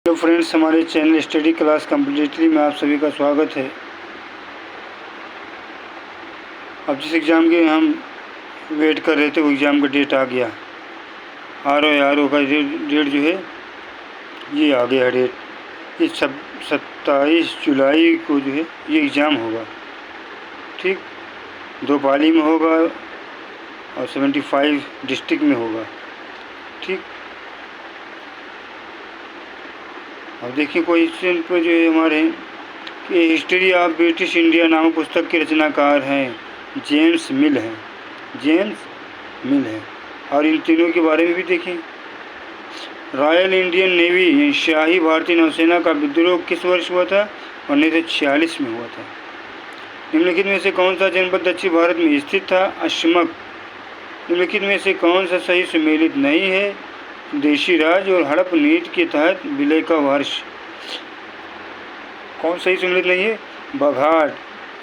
Hello friends, हमारे channel study class completely में आप सभी का स्वागत है। अब जिस एग्ज़ाम के हम वेट कर रहे थे वो एग्ज़ाम का डेट आ गया। RO का डेट जो है ये आ गया डेट। ये 27 जुलाई को जो है ये एग्ज़ाम होगा। ठीक, 2 पाली में होगा और 75 डिस्ट्रिक्ट में होगा। ठीक, अब देखिए क्वेश्चन पर जो है हमारे कि हिस्ट्री ऑफ ब्रिटिश इंडिया नामक पुस्तक के रचनाकार हैं जेम्स मिल हैं। और इन तीनों के बारे में भी देखें। रॉयल इंडियन नेवी शाही भारतीय नौसेना का विद्रोह किस वर्ष हुआ था? 1946 में हुआ था। निम्नलिखित में से कौन सा जनपद दक्षिण भारत में स्थित था? अशमक। निम्नलिखित में से कौन सा सही सुमेलित नहीं है? देशी राज और हड़प नीति के तहत विलय का वर्ष। कौन सही सुमेलित नहीं है? बघाट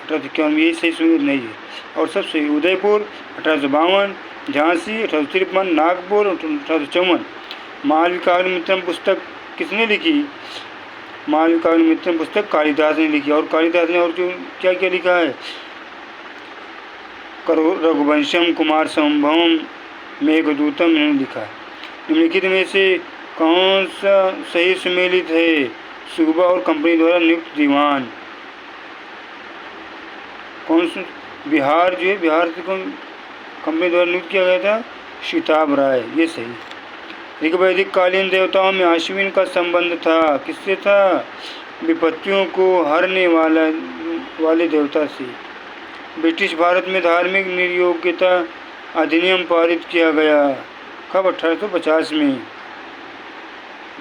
1851, ये सही सुमेलित नहीं है। और सब सही। उदयपुर 1852, झांसी 1853, नागपुर 1854। मालविकाग्निमित्रम पुस्तक किसने लिखी? मालविकाग्निमित्रम पुस्तक कालिदास ने लिखी। और कालिदास ने और क्या क्या लिखा है? रघुवंशम, कुमार संभवम, मेघदूतम इन्होंने लिखा है। निम्नलिखित में से कौन सा सही सुमेलित है? सूबा और कंपनी द्वारा नियुक्त दीवान। कौन सा? बिहार जो है, बिहार से कौन कंपनी द्वारा नियुक्त किया गया था? सीताब राय, ये सही। ऋग्वैदिक कालीन देवताओं में अश्विन का संबंध था, किससे था? विपत्तियों को हरने वाले देवता से। ब्रिटिश भारत में धार्मिक निर्योग्यता अधिनियम पारित किया गया कब? 1850 में।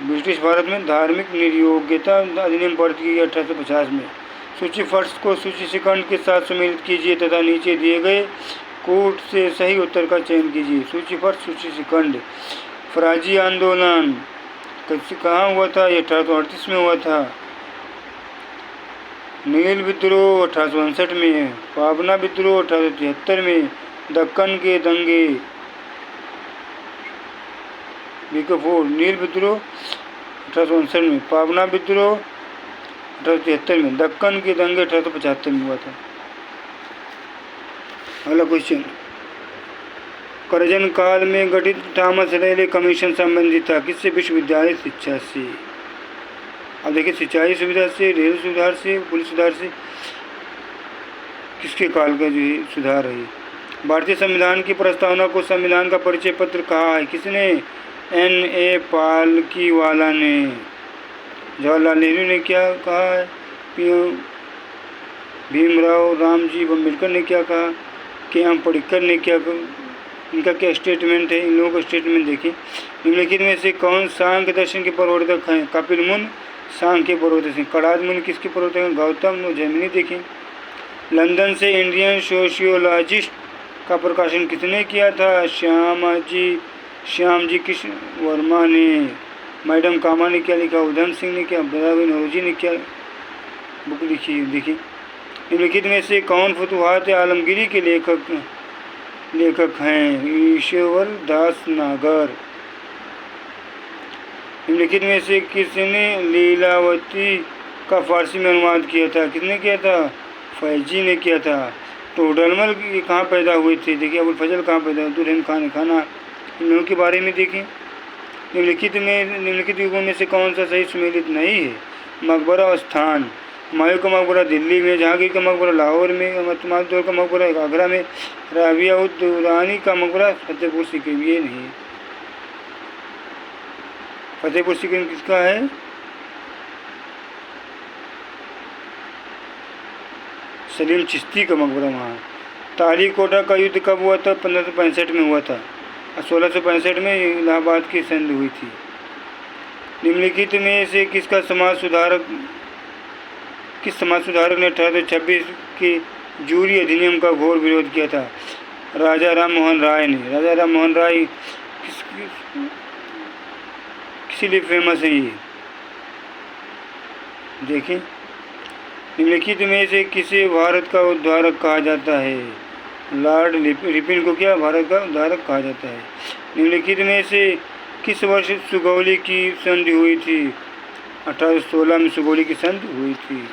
ब्रिटिश भारत में धार्मिक निर्योग्यता अधिनियम पारित किया गया 1850 में। सूची फर्स्ट को सूची सेकंड के साथ सम्मिलित कीजिए तथा नीचे दिए गए कोट से सही उत्तर का चयन कीजिए। सूची फर्स्ट, सूची सेकंड। फराजी आंदोलन कहाँ हुआ था? ये 1838 में हुआ था। नील विद्रोह 1859 में। पावना विद्रोह 1873 में। दक्कन के दंगे नील विद्रोह 1859 में। पावना विद्रोह 1873 में। दक्कन के दंगे 1875 में हुआ था। अगला क्वेश्चन, करजन काल में गठित थॉमस रेले कमीशन संबंधित था किससे? विश्वविद्यालय शिक्षा से। अब देखिए, सिंचाई सुविधा से, रेल सुधार से, पुलिस सुधार से, किसके काल का जो है सुधार है? भारतीय संविधान की प्रस्तावना को संविधान का परिचय पत्र कहा है किसने? N.A. पालकीवाला ने। जवाहरलाल नेहरू ने क्या कहा है? भीमराव रामजी अम्बेडकर ने क्या कहा? के.एम. पडिक्कर ने क्या कहा? इनका क्या स्टेटमेंट है? इन लोगों का स्टेटमेंट देखिए। निम्नलिखित में से कौन सांख्य दर्शन के प्रवर्तक हैं? कपिल मुनि सांख्य प्रवर्तक हैं। कणाद मुनि किसके प्रवर्तक हैं? गौतम और जैमिनी। देखें, लंदन से इंडियन सोशियोलॉजिस्ट का प्रकाशन किसने किया था? श्याम जी कृष्ण वर्मा ने। मैडम कामा ने क्या लिखा? उधम सिंह ने क्या? बदावी नौरोजी ने क्या बुक लिखी? देखिए, निम्नलिखित में से कौन फुतुहात आलमगीरी के लेखक हैं? ईश्वर दास नागर। निम्नलिखित में से किसने लीलावती का फारसी में अनुवाद किया था? किसने किया था? फैजी ने किया था। तो डलमल कहाँ पैदा हुए थे? देखिए, अबुल फजल कहाँ पैदा हुए? दुल्हन खाना। इन लोगों के बारे में देखें। निम्नलिखित युगों में से कौन सा सही सुमेलित नहीं है? मकबरा और स्थान। हुमायूं का मकबरा दिल्ली में, जहांगीर का मकबरा लाहौर में, मतमादौर का मकबरा आगरा में, राबिया उद दुरानी का मकबरा फतेहपुर सीकरी में। ये नहीं है। फतेहपुर सीकरी किसका है? सलीम चिश्ती का मकबरा वहाँ। ताली कोटा का युद्ध कब हुआ था? 1565 में हुआ था। 1665 में इलाहाबाद की संधि हुई थी। निम्नलिखित में से किस समाज सुधारक ने 1826 के जूरी अधिनियम का घोर विरोध किया था? राजा राम मोहन राय ने। राजा राम मोहन राय किस लिए फेमस है? ये देखें, निम्नलिखित में से किसे भारत का उद्धारक कहा जाता है? लॉर्ड रिपन को क्या भारत का उद्धारक कहा जाता है? निम्नलिखित में से किस वर्ष सुगौली की संधि हुई थी? 1816 में सुगोली की संधि हुई थी।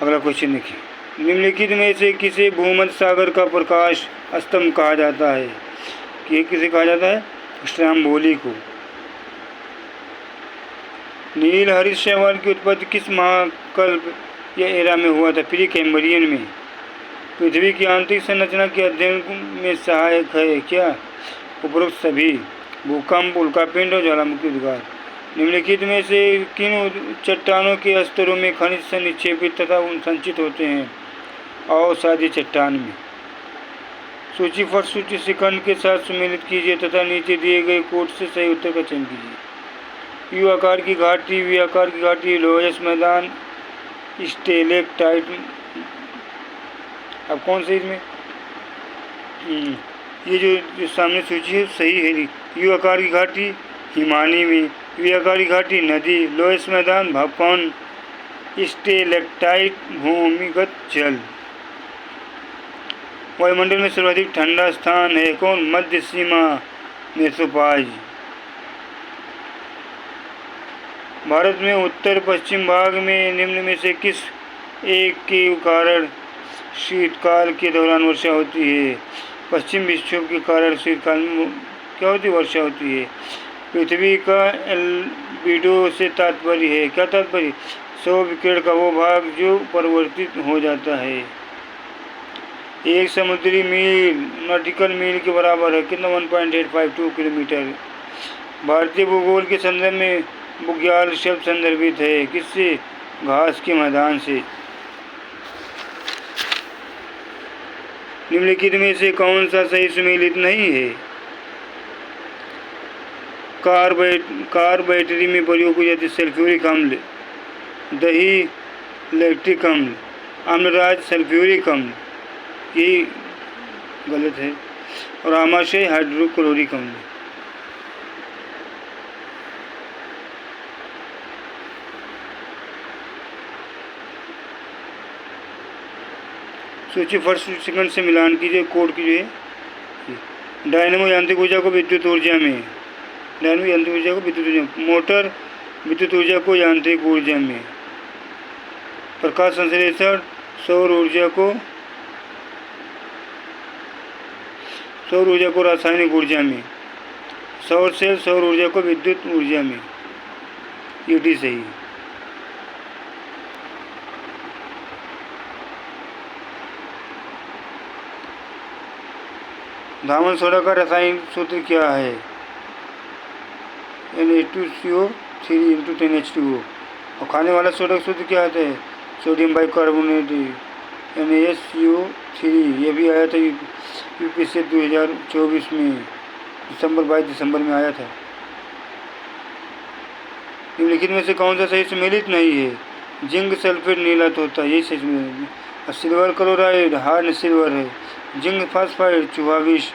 अगला क्वेश्चन देखिए, निम्नलिखित में से किसे भूमध्य सागर का प्रकाश स्तंभ कहा जाता है? कि किसे कहा जाता है? स्ट्रैम्बोली को। नील हरित शैवाल की उत्पत्ति किस महाकल्प या एरा में हुआ था? प्री कैम्ब्रियन में। पृथ्वी की आंतरिक संरचना के अध्ययन में सहायक है क्या? उपरोक्त सभी। भूकंप, उल्कापिंड और ज्वालामुखी उद्गार। निम्नलिखित में से किन चट्टानों के स्तरों में खनिज निक्षेपित तथा संचित होते हैं? अवसादी चट्टान में। सूची फट सूची शिखंड के साथ सम्मिलित कीजिए तथा नीचे दिए गए कोड से सही उत्तर का चयन कीजिए। यू आकार की घाटी, वी आकार की घाटी, लोयस मैदान, स्टेलेक्टाइट। अब कौन से इसमें ये जो सामने सूची है सही है? यू आकार की घाटी हिमानी में, वी आकार की घाटी नदी, लोयस मैदान भापकौन, स्टेलेक्टाइट भूमिगत जल। वायुमंडल में सर्वाधिक ठंडा स्थान है कौन? मध्य सीमा मेसोपाज। भारत में उत्तर पश्चिम भाग में निम्न में से किस एक के कारण शीतकाल के दौरान वर्षा होती है? पश्चिम विक्षोभ के कारण शीतकाल में क्या होती है? वर्षा होती है। पृथ्वी का एल्बिडो से तात्पर्य है क्या? तात्पर्य सौर विकिरण का वो भाग जो परिवर्तित हो जाता है। एक समुद्री मील नॉटिकल मील के बराबर है कितना? 1.852 किलोमीटर। भारतीय भूगोल के संदर्भ में बुग्याल शब्द संदर्भित है किससे? घास के मैदान से। निम्नलिखित में से कौन सा सही सुमेलित नहीं है? कार बैटरी में प्रयोग की जाती सल्फ्यूरिक अम्ल, दही लैक्टिक अम्ल, अम्लराज सल्फ्यूरिक अम्ल, ये गलत है। और आमाशय हाइड्रोक्लोरिक अम्ल। सूची फर्स्ट सेकंड से मिलान कीजिए कोड कीजिए। डायनेमो यांत्रिक ऊर्जा को विद्युत ऊर्जा में, डायनेमो यांत्रिक ऊर्जा को विद्युत ऊर्जा, मोटर विद्युत ऊर्जा को यांत्रिक ऊर्जा में, प्रकाश संश्लेषण सौर ऊर्जा को रासायनिक ऊर्जा में, सौर सेल सौर ऊर्जा को विद्युत ऊर्जा में। ये डी सही है। धामन सोडा का रासायनिक सूत्र क्या है? Na2CO3 × 10H2O। और खाने वाला सोडा का सूत्र क्या आता है? Sodium bicarbonate NaSO3। ये भी आया था यूपी से 2024 में 22 दिसंबर में आया था। निम्नलिखित में से कौन सा सही सम्मिलित नहीं है? जिंक सल्फेट नीलात होता है, यही सही सम्मिलित है। सिल्वर क्लोराइड हार्ड सिल्वर है। जिंक फास्फाइड चूहा विष,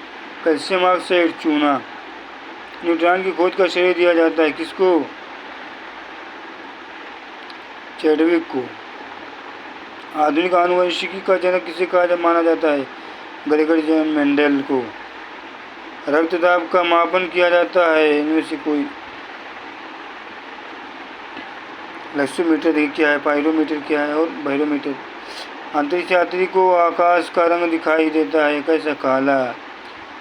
कैल्शियम ऑक्साइड चूना। न्यूट्रॉन की खोज का श्रेय दिया जाता है किसको? चैडविक को। आधुनिक आनुवंशिकी का जनक किसे माना जाता है? ग्रेगर जॉन मेंडेल को। रक्तदाब का मापन किया जाता है इनमें से कोई? लक्सोमीटर देखिए क्या है, पायरोमीटर क्या है और बैरोमीटर। अंतरिक्ष यात्री को आकाश का रंग दिखाई देता है कैसा? काला।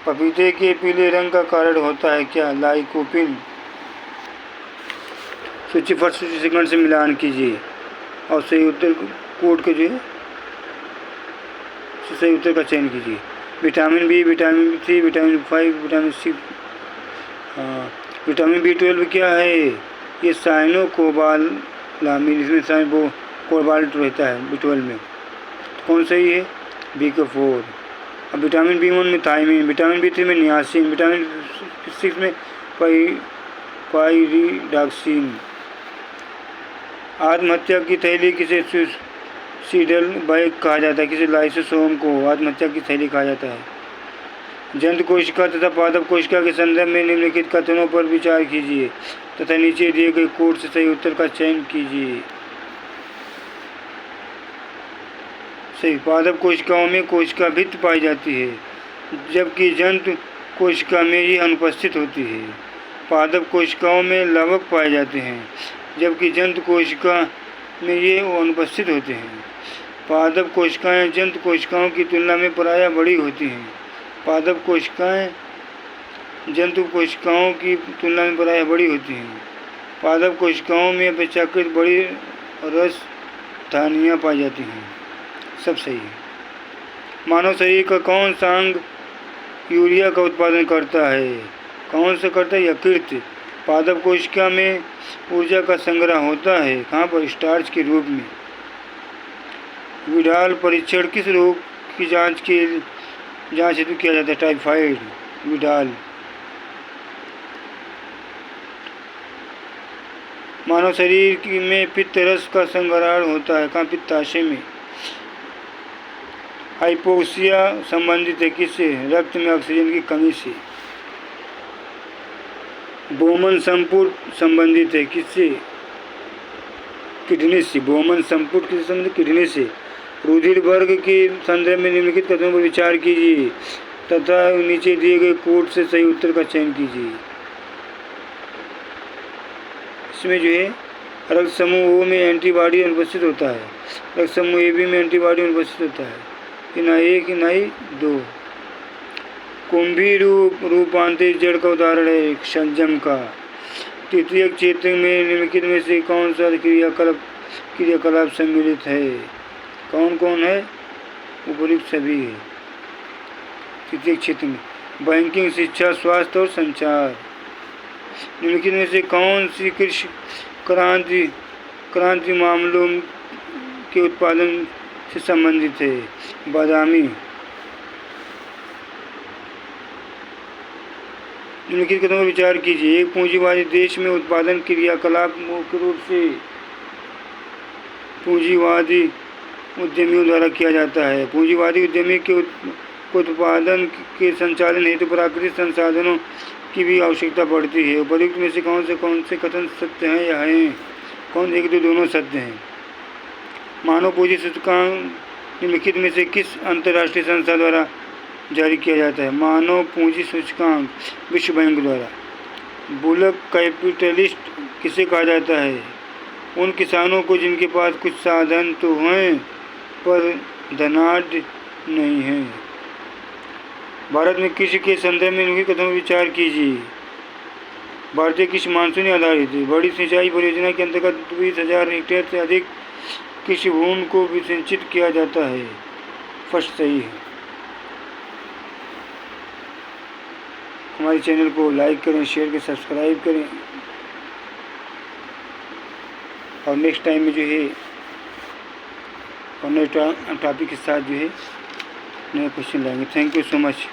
पपीते के पीले रंग का कारण होता है क्या? लाइकोपिन। सूची फर्स्ट सूची सेकंड से मिलान कीजिए और सही उत्तर कोड के जो है सही उत्तर का चयन कीजिए। Vitamin B, vitamin C, vitamin 5, vitamin C। Vitamin B12 क्या है? ये साइनो कोबालामिन, इसमें वो कोबाल्ट रहता है B12 में। कौन सही है? बी का 4। अब विटामिन B1 में थायमिन, विटामिन B3 में नियासिन, विटामिन 6 में पाइरिडॉक्सिन। आत्महत्या की थैली किसे सुइसाइडल बैग कहा जाता है? किसे? लाइसोसोम को आत्महत्या की थैली कहा जाता है। जंतु कोशिका तथा पादप कोशिका के संदर्भ में निम्नलिखित कथनों पर विचार कीजिए तथा नीचे दिए गए कोड से सही उत्तर का चयन कीजिए। सही। पादप कोशिकाओं में कोशिका भित्ति पाई जाती है जबकि जंतु कोशिका में ये अनुपस्थित होती है। पादप कोशिकाओं में लावक पाए जाते हैं, जबकि जंतु कोशिका में ये अनुपस्थित होते हैं। पादप कोशिकाएं जंतु कोशिकाओं की तुलना में प्रायः बड़ी होती हैं। पादप कोशिकाएं जंतु कोशिकाओं की तुलना में प्रायः बड़ी होती हैं। पादप कोशिकाओं में अपेक्षाकृत बड़ी रस धानियाँ पाई जाती हैं। सब सही है। मानव शरीर का कौन सा अंग यूरिया का उत्पादन करता है? कौन सा करता है? यकृत। पादप कोशिका में ऊर्जा का संग्रह होता है, कहाँ पर? स्टार्च के रूप में। विडाल परीक्षण किस रोग की जांच हेतु किया जाता है? टाइफाइड। विडाल। मानव शरीर में पित्त रस का संग्रहण होता है, कहाँ? पित्ताशय में। हाइपोक्सिया संबंधित है किससे? रक्त में ऑक्सीजन की कमी से। बोमन संपुट संबंधित है किससे? किडनी से। बोमन संपुट किससे संबंधित? किडनी से। रुधिर वर्ग के संदर्भ में निम्नलिखित कथनों पर विचार कीजिए तथा नीचे दिए गए कोड से सही उत्तर का चयन कीजिए। इसमें जो है रक्त समूह ओ में एंटीबॉडी अनुपस्थित होता है, रक्त समूह ए बी में एंटीबॉडी अनुपस्थित होता है, कि ना एक कि ना ही दो। कुंभी रूपांतरित जड़ का उदाहरण है संजम का। तृतीयक क्षेत्र में निम्नलिखित में से कौन सा क्रियाकलाप सम्मिलित है? कौन कौन है? उपयुक्त सभी है। तृतीयक क्षेत्र में बैंकिंग, शिक्षा, स्वास्थ्य और संचार। निम्नलिखित में से कौन सी कृषि क्रांति मामलों के उत्पादन से संबंधित है? बादामी। निम्नलिखित कथनों पर विचार कीजिए। एक पूंजीवादी देश में उत्पादन क्रियाकलाप मुख्य रूप से पूंजीवादी उद्यमियों द्वारा किया जाता है। पूंजीवादी उद्यमी के उत्पादन के संचालन हेतु प्राकृतिक संसाधनों की भी आवश्यकता पड़ती है। उपयुक्त में से कौन से कथन सत्य हैं या हैं? कौन? एक तो दोनों सत्य हैं। मानव पूंजी सूचकांक निम्नलिखित में से किस अंतर्राष्ट्रीय संस्था द्वारा जारी किया जाता है? मानव पूंजी सूचकांक विश्व बैंक द्वारा। बुलक कैपिटलिस्ट किसे कहा जाता है? उन किसानों को जिनके पास कुछ साधन तो हैं पर धनाढ्य नहीं है। भारत में कृषि के संदर्भ में निम्नलिखित कथनों पर विचार कीजिए। भारतीय कृषि मानसून आधारित है। बड़ी सिंचाई परियोजना के अंतर्गत 20,000 हेक्टेयर से अधिक कृषि भूमि को विसिंचित किया जाता है। फर्स्ट सही है। हमारे चैनल को लाइक करें, शेयर करें, सब्सक्राइब करें और नेक्स्ट टाइम में जो है और नए टॉपिक के साथ जो है नए क्वेश्चन लाएंगे। Thank you so much.